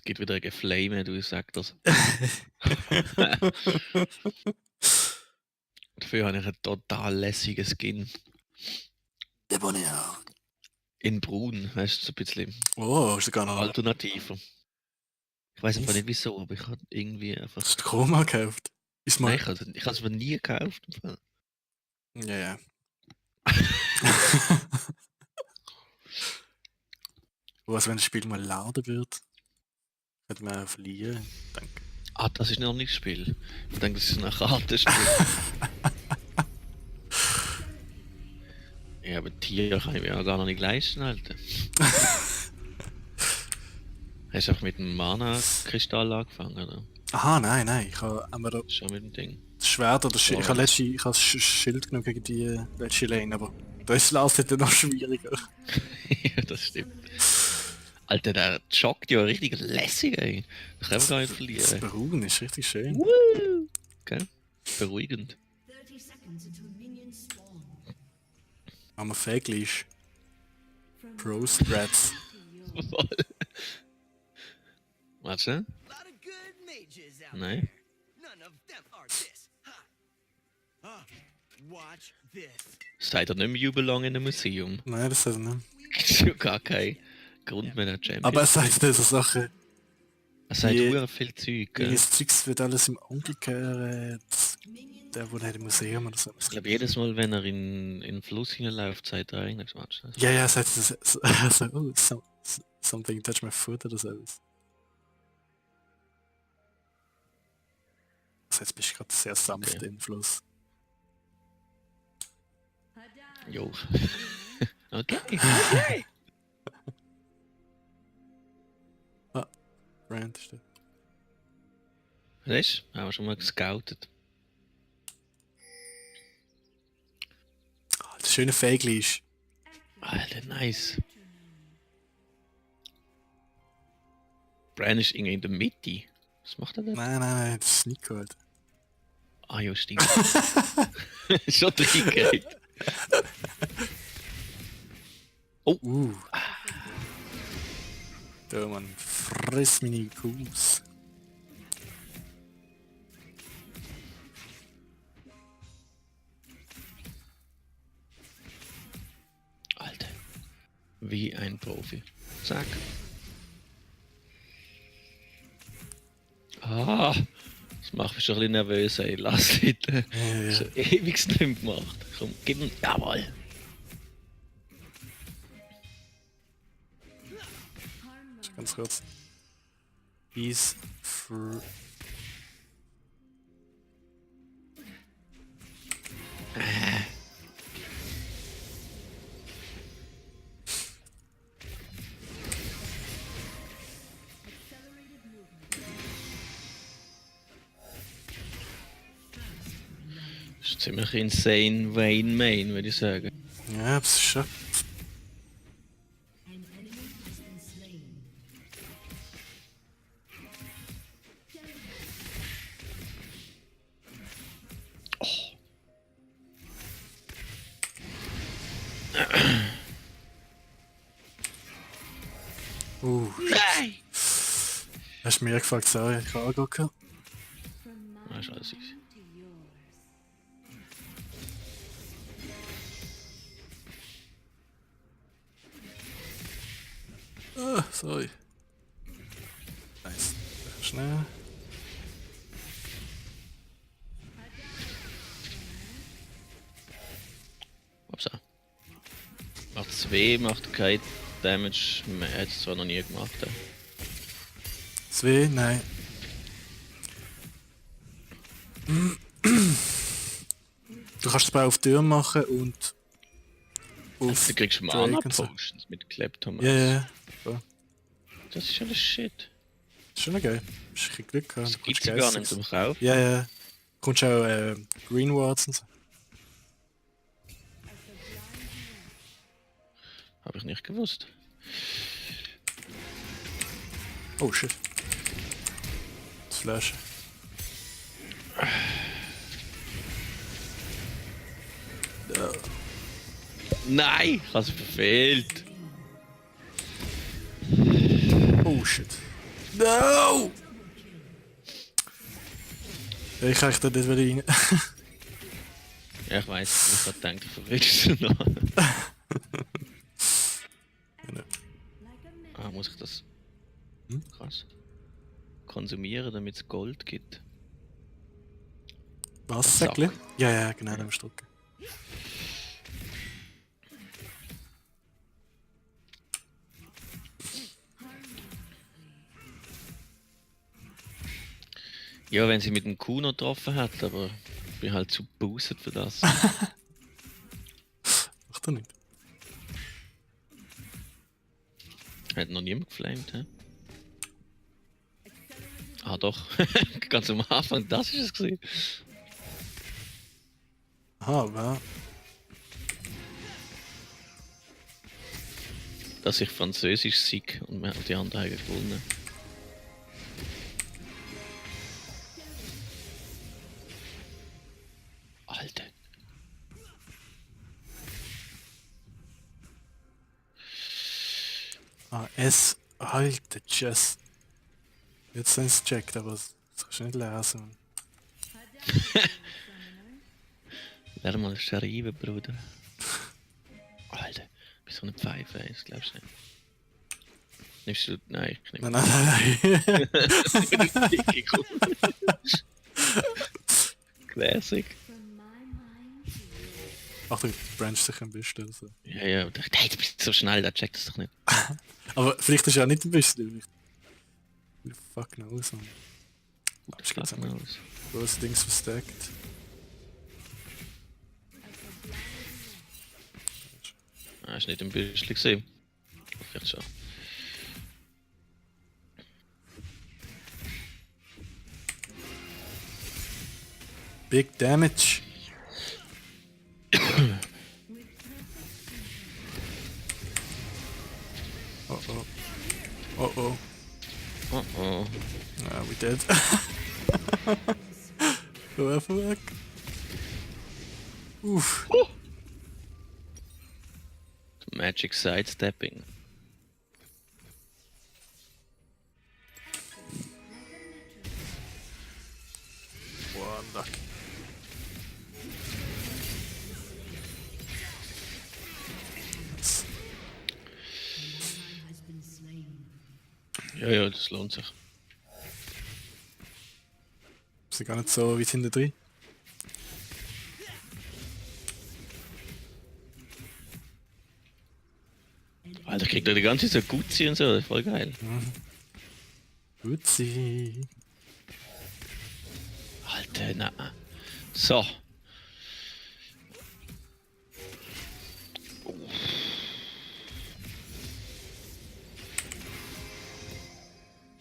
gibt wieder ein Geflame, du sagst das. Dafür habe ich einen total lässigen Skin. Debonair. In braun, weißt du, so ein bisschen Oh, ist sogar noch. alternativer. Ich weiß einfach nicht wieso, aber ich habe irgendwie einfach. Hast du Chroma gekauft? Ist mal. Nein, ich habe es mir nie gekauft. Ja, ja. Was, wenn das Spiel mal laden wird? Könnte man verlieren. Danke. Ah, das ist noch nicht das Spiel. Ich denke, das ist ein Kartenspiel. Ja, aber Tier kann ich mir ja gar noch nicht leisten, Alter. Hast du auch mit dem Mana-Kristall angefangen, oder? Aha, nein. Ich habe da Schon mit dem Ding. das Schwert oder ich habe das Schild genommen gegen die letzte Lane, aber das ist dann noch schwieriger. Ja, das stimmt. Alter, der joggt ja richtig lässig, ey. Da können wir gar nicht Das verlieren. Beruhen ist richtig schön. Woo! Okay. Beruhigend. Haben wir Fäglisch. Pro Spreads. Warte. Nein. Seid ihr nicht mehr You Belong in einem Museum? Nein, das ist nicht. Ist ja gar kein Grund mehr, der Champion. Aber er sagt diese Sache. Er sagt die- sehr viel Zeug, gell? Das Zeugs wird alles im Umgekehrt. Der wohnt halt im Museum oder so. Ich glaube, jedes Mal, wenn er in den Fluss hineinläuft, sagt er eigentlich was. Ja, er sagt so, oh, something touch my foot oder so. Also jetzt bist du gerade sehr sanft Okay. im Fluss. Jo. Okay. Brand ist da. Weißt du, haben wir schon mal gescoutet. Das schöne Fäglisch. Alter, nice. Bran ist irgendwie in der Mitte. Was macht er denn? Nein, das ist nicht gut. Ah ja, stimmt. Schon reingeht. Oh. Da, Mann, friss meine Kuss. Alter. Wie ein Profi. Zack. Ah. Das macht mich schon ein bisschen nervös, ey. Lass bitte. Ja. Schon ewig nicht mehr gemacht. Komm, gib ihm. Jawohl. Ganz kurz. He's free. Das ist ziemlich insane Wayne Main, würde ich sagen. Ja, das ist schon. Nein! Hast du mir gefragt, sorry, ich kann angehen. Ah, ist alles easy. Ah, sorry. Nice. Schnell. Upsa. Macht 2, macht kein Damage. Man hat es zwar noch nie gemacht. 2, nein. Du kannst es auf die Tür machen und auf Du kriegst Drake Mana und so. Potions mit Kleptomas. Ja. Das ist alles Shit. Schon geil. Hast ein bisschen Glück gehabt. Das Du gibt kommst es gar Geiss nicht raus. zum Kaufen. Ja. Kommst auch Green Wards und so. Habe ich nicht gewusst. Oh shit. Das Flash. Nein! Ich habe es verfehlt. Oh shit. No! Ich kann da nicht wieder rein. Ja, ich weiss, ich hab gedacht, ich verwechsel noch. Ah, muss ich das krass konsumieren, damit es Gold gibt? Was, Sack. Säckli? Ja, ja, genau, da musst du drücken. Ja, wenn sie mit dem Kuh noch getroffen hat, aber ich bin halt zu boosted für das. Mach doch nicht. Hat noch niemand geflamed, hä? Ah doch, ganz am Anfang, das ist es gewesen. Aha, ja. Dass ich Französisch sieg und wir haben die anderen haben gewonnen. Alter. Ah, S. Alter, Chess. Jetzt haben sie es gecheckt, aber das kannst du nicht lesen. Lern mal schreiben, Bruder. Alter, bist so eine Pfeife, ey, das glaubst du nicht. Nimmst du. Nein, ich nehme. Nein, nein, nein. Classic. Achtung, branch sich ein bisschen. Also. Ja, ja, ich dachte, hey, du bist so schnell, der checkt das doch nicht. Aber vielleicht ist er auch nicht ein bisschen. Fuck knows, man. Gut, das Ich geht glaub, mal aus. Große Dings versteckt. Ah, ist nicht im Büschel gesehen. Vielleicht schon. Big damage. Oh oh. Oh oh. Oh oh. Ah, we dead. Go even weg. Oef. Magic sidestepping. One luck. Ja, ja, das lohnt sich. Ist gar nicht so weit hinten drin. Alter, ich krieg da die ganze Zeit Guzzi und so, das ist voll geil. Gutzi. Alter, na. So.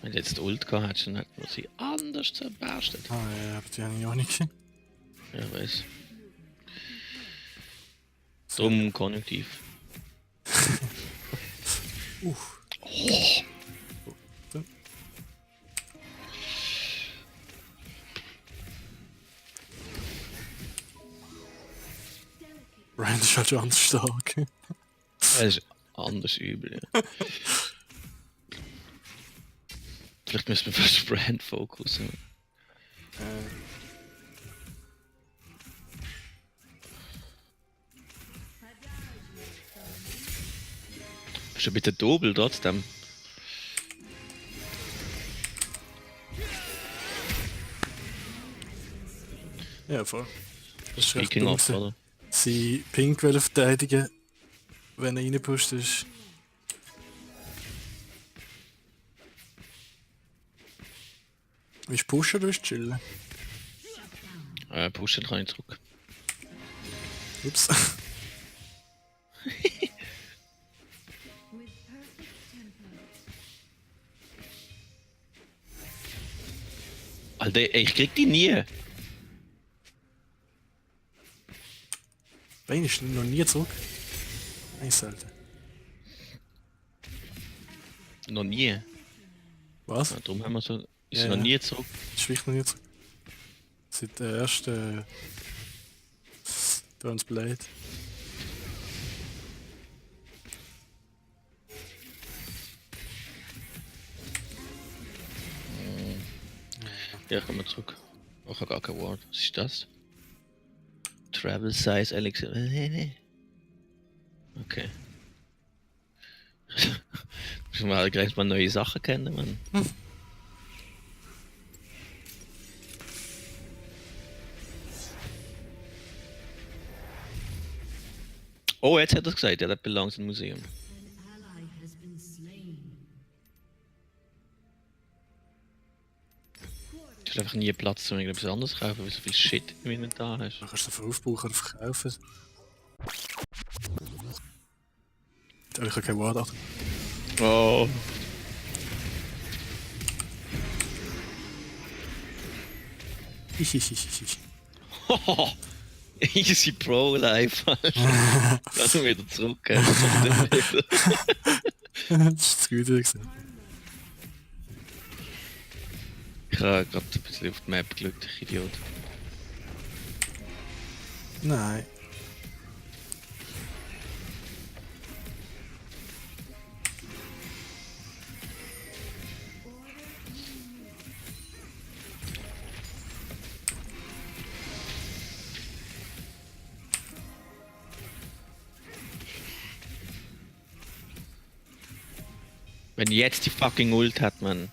Wenn du jetzt Ult gehabt hättest, dann hätten wir sie anders zerberstet. Ah ja, aber die habe ich auch nicht gesehen. Ja, weiß. Drum konjunktiv. Oh. Rand ist halt schon anders stark. Das ist anders übel, ja. Vielleicht müssen wir fast Brand fokussen. Bist du bitte Dobel trotzdem? Ja, voll. Das ist recht Speaking dumm of, gewesen. oder? Sie Pink will verteidigen, wenn er reingepusht ist. Willst du pushen oder willst du chillen? Pushen kann ich zurück. Ups. Alter, ey, ich krieg die nie. Bein ist noch nie zurück. Nein, selten. Noch nie. Was? Ja, darum haben wir so. Ist Ja, noch ja. nie zurück. Ist wirklich noch nie zurück. Seit der ersten Burns Blade. Ja, komm mal zurück. Oh, ich habe gar kein Wort. Was ist das? Travel Size Elixir. Okay. Müssen wir halt gleich mal neue Sachen kennen, Mann. Oh, jetzt hat er es gesagt, ja, das belongs im Museum. Du hast einfach nie Platz, um irgendetwas anderes zu kaufen, weil du so viel Shit im Inventar hast. Du kannst du dafür aufbauen oder verkaufen. Ich habe kein Wort. Oh. Easy Pro Life. Lass mich wieder zurück. Das ist das Gute gewesen. Ich habe gerade ein bisschen auf die Map geschaut, ich Idiot. Nein. Wenn jetzt die fucking Ult hat, man.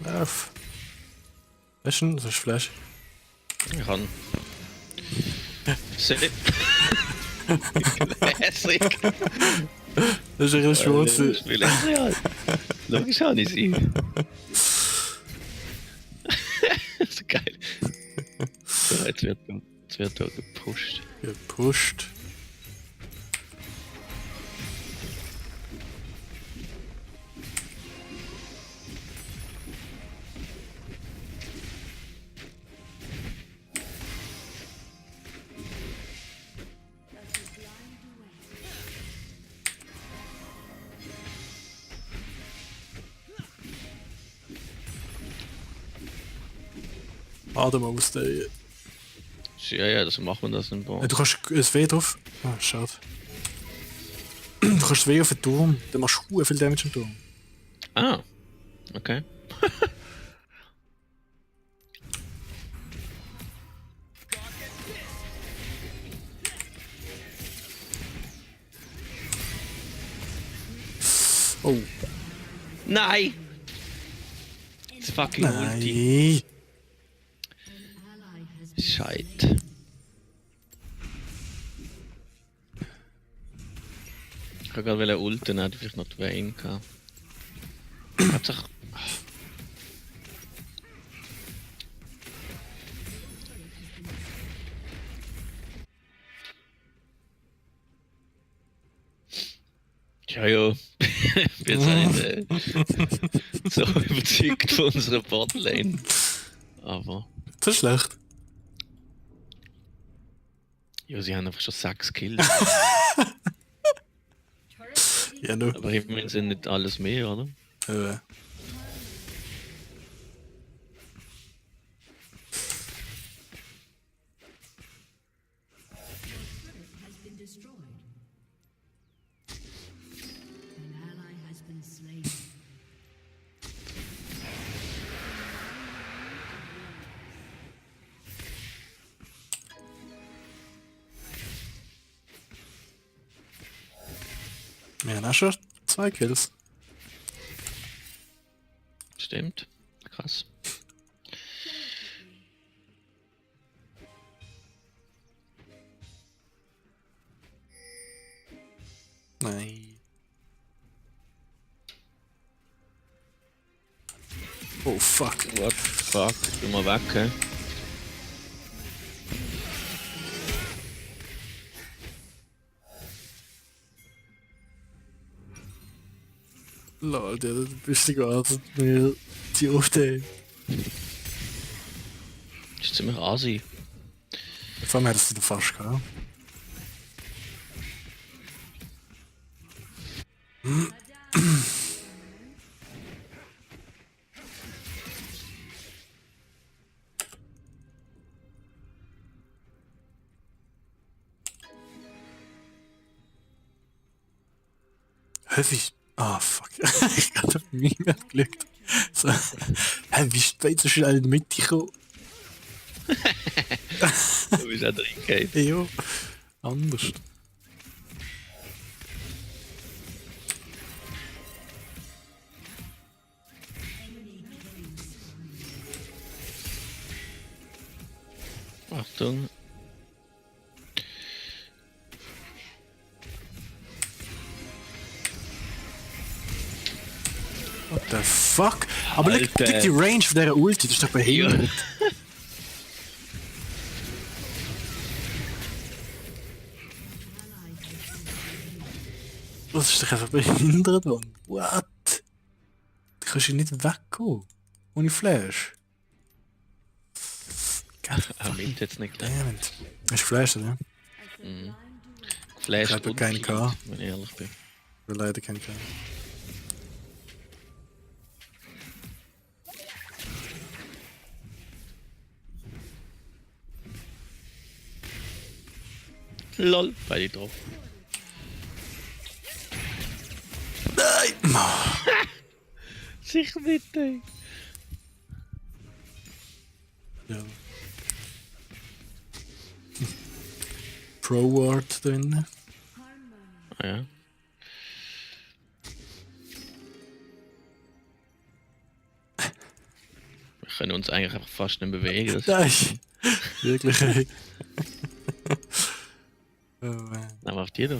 Auf. Weißt du, das ist Flash. Ich kann. Lässig. Das ist ein schwarzer. Logisch habe ich sie. So geil. So, jetzt wird da gepusht. Gepusht. Adam ausstehen. Ja, das machen wir das im Bau. Du kannst ein W drauf. Ah, schade. Du kannst W auf den Turm. Dann machst du viel Damage im Turm. Ah, okay. Oh. Nein! Das fucking Ulti. Nein. Scheit. Ich kann gerade ulten, hätte vielleicht noch die Vayne gehabt. Hauptsache. Ja, ja. Wir sind so überzeugt von unserer Botlane. Aber. Das ist schlecht. Ja, sie haben einfach schon 6 Kills. Ja, nur. Aber immerhin sind nicht alles mehr, oder? Wir haben auch schon 2 Kills. Stimmt. Krass. Nein. Oh fuck. What the fuck? Geh mal weg, hä? Lol, der bist du gerade mir die aufstehen. Das ist ziemlich asi. Vor allem hättest du den fast gehabt. Wie... Ah, fuck. Ich hab auf mich mehr gelegt. So. Hä, wie ist die so schnell in die Mitte gekommen? Du bist auch drin. Jo. Anders. Achtung. What the fuck? Aber Alter. look die Range von dieser Ulti, das ist doch behindert. Das ist doch einfach behindert, Mann. What? Du kannst ja nicht weggehen. Ohne Flash. Mit jetzt nicht gleich. Damn it. Hast du Flash, oder? Flash Ich hab und keinen Fleet, gehabt. wenn ich ehrlich bin. Ich will leider keinen kennen. Lol, beide drauf. Nein! Sicher nicht, ey. Ja. Pro Ward drin. Ah, ja. Wir können uns eigentlich einfach fast nicht bewegen. Das Nein! Wirklich, ey. Oh man. Nehmen wir auf die da.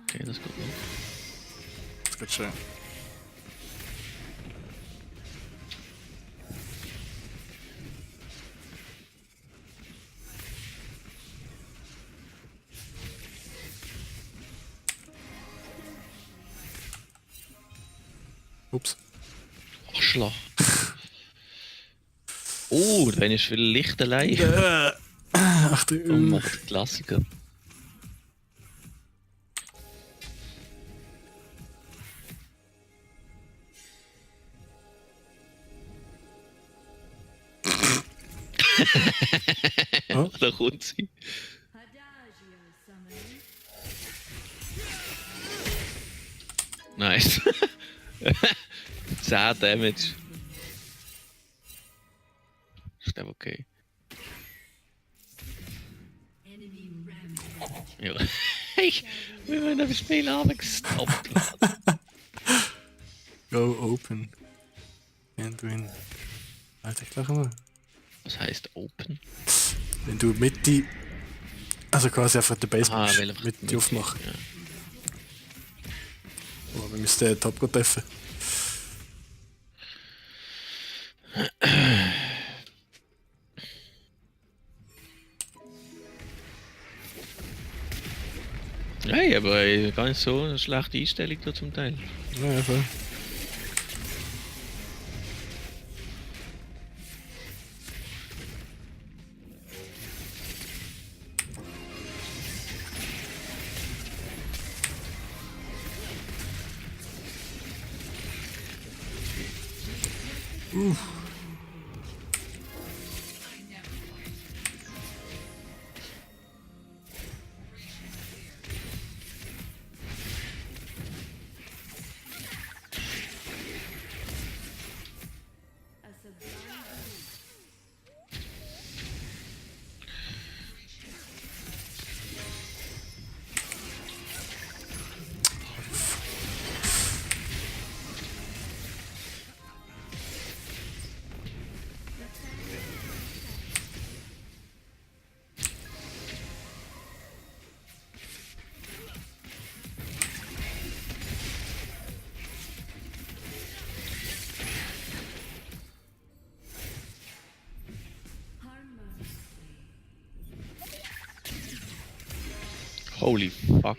Okay, das geht nicht. Das geht schön. Ups. Arschloch. Oh, da ist viel Licht allein. Ach du. Und macht Klassiker. Oh. Da kommt sie. Nice. 10 Damage. Ist aber okay. Ja. Wir werden das Spiel abgestoppt. Go open. And win. Alter, ich lache mal. Was heißt Open? Wenn du mit die. Also quasi einfach den Base Ah, musst, weil einfach mit die aufmachen. Ja. Oh, wir müssen den Top treffen. Hey, aber gar nicht so eine schlechte Einstellung da zum Teil. Ja, voll. Holy fuck.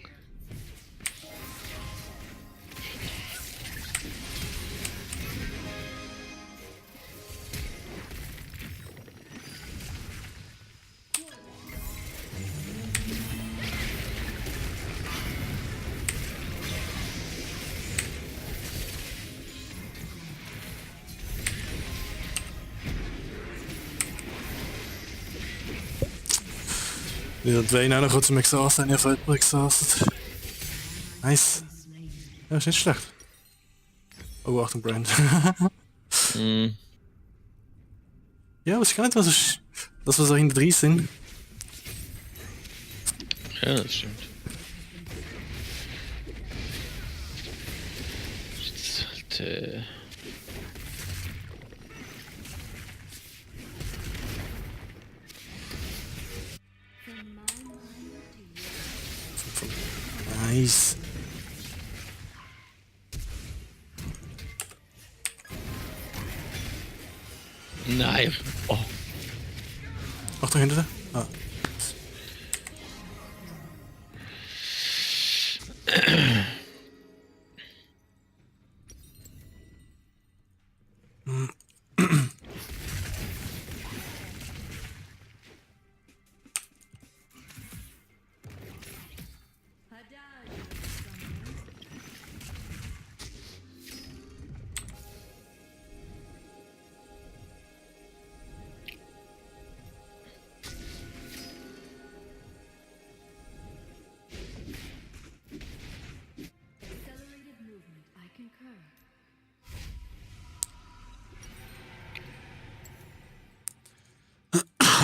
Ja, Dwayne auch noch kurz im Exhaust, ich habe heute Exhausted. Nice. Ja, ist nicht schlecht. Oh, Achtung, Brand. Hm. Ja, weiß ich gar nicht, was wir so hinter drin sind. Ja, das stimmt. Jetzt halt, Nice. nein. Oh. Achtung, hinter dir. Ah. Accelerated movement. I concur.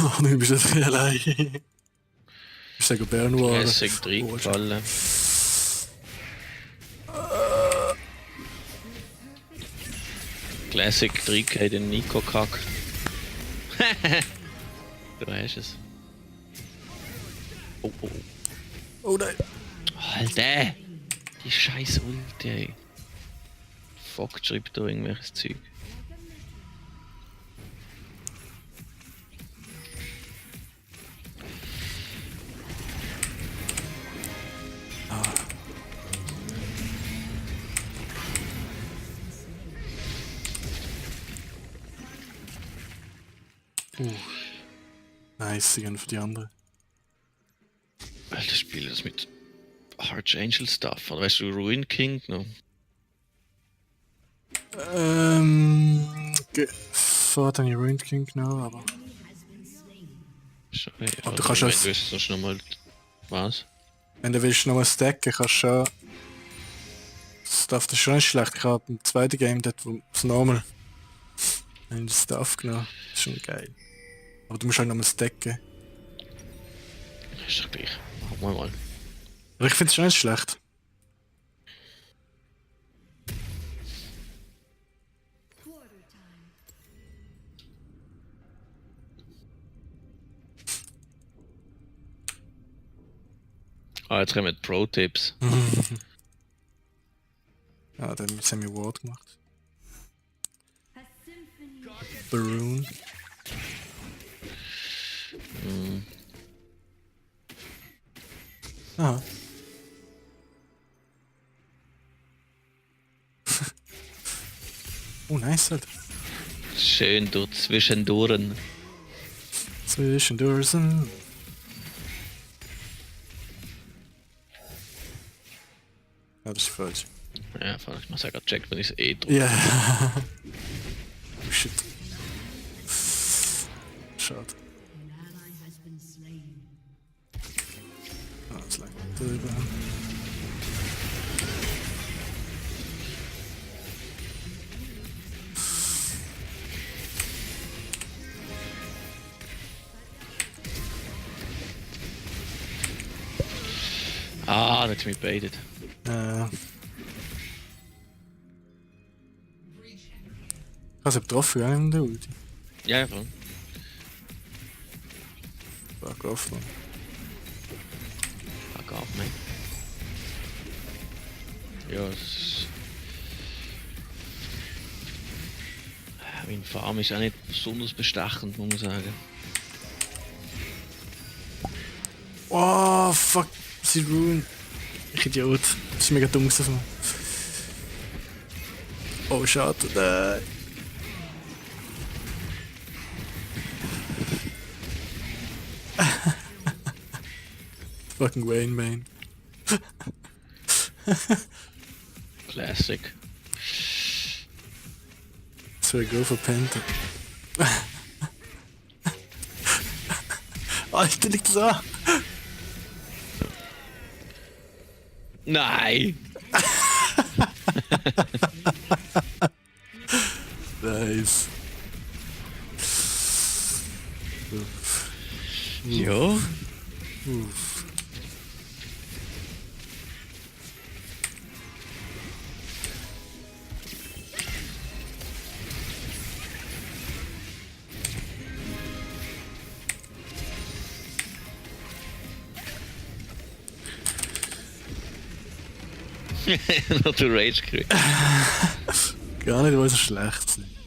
Oh, nu bist du allein. Ich sage Bernwar. Classic Trick gefallen. Classic Trick hat den Nico kackt. Du weißt es. Oh, oh. Oh nein. Alter! Die scheiß Ulti, ey. Fuck, schreibt da irgendwelches Zeug. Nice, sie gehen für die andere. Alter, spiele das mit Archangel Stuff. Oder weißt du, Ruin King noch? Vor den Ruined King noch, aber. Schon, Aber du kannst wenn das- du es sonst nochmal. Was? Wenn du willst nochmal stacken, kannst du schon. Stuff, das ist schon nicht schlecht. Ich habe im zweiten Game dort, wo das normal. Wenn das Stuff genommen. Das ist schon geil. Aber du musst halt nochmal stacken. Ist doch gleich. Machen wir mal. Aber ich finde es schon nicht schlecht. Quarter time. Ah, jetzt kommen die Pro-Tipps. Ja, dann haben wir Ward gemacht. A symphony. Baroon. Aha. Oh, nice, Alter. Schön durch zwischenduren. Zwischendurch. Ja, das ist falsch. Ja, ich muss ja gerade checken, wenn ich es eh drücke. Ja. Oh shit. Schade. An ally has been slain. Ah, das lag drüber. Ah, dat is me baited. Ich habe getroffen, ja, in der Ulti. Ja, ja, voll. Fuck off, man. Fuck off, man. Ja, das ist... Mein Farm ist auch nicht besonders bestechend, muss man sagen. Oh, fuck. Sie ruin. Ich Idiot. Das ist mega dumm gewesen. Oh, schade. Nein. Fucking Wayne, man. Classic. Das wäre go verpennt. Alter, liegt das an? Nein! Nice. Ja. Noch der Rage gekriegt. Gar nicht, weil so schlecht sind.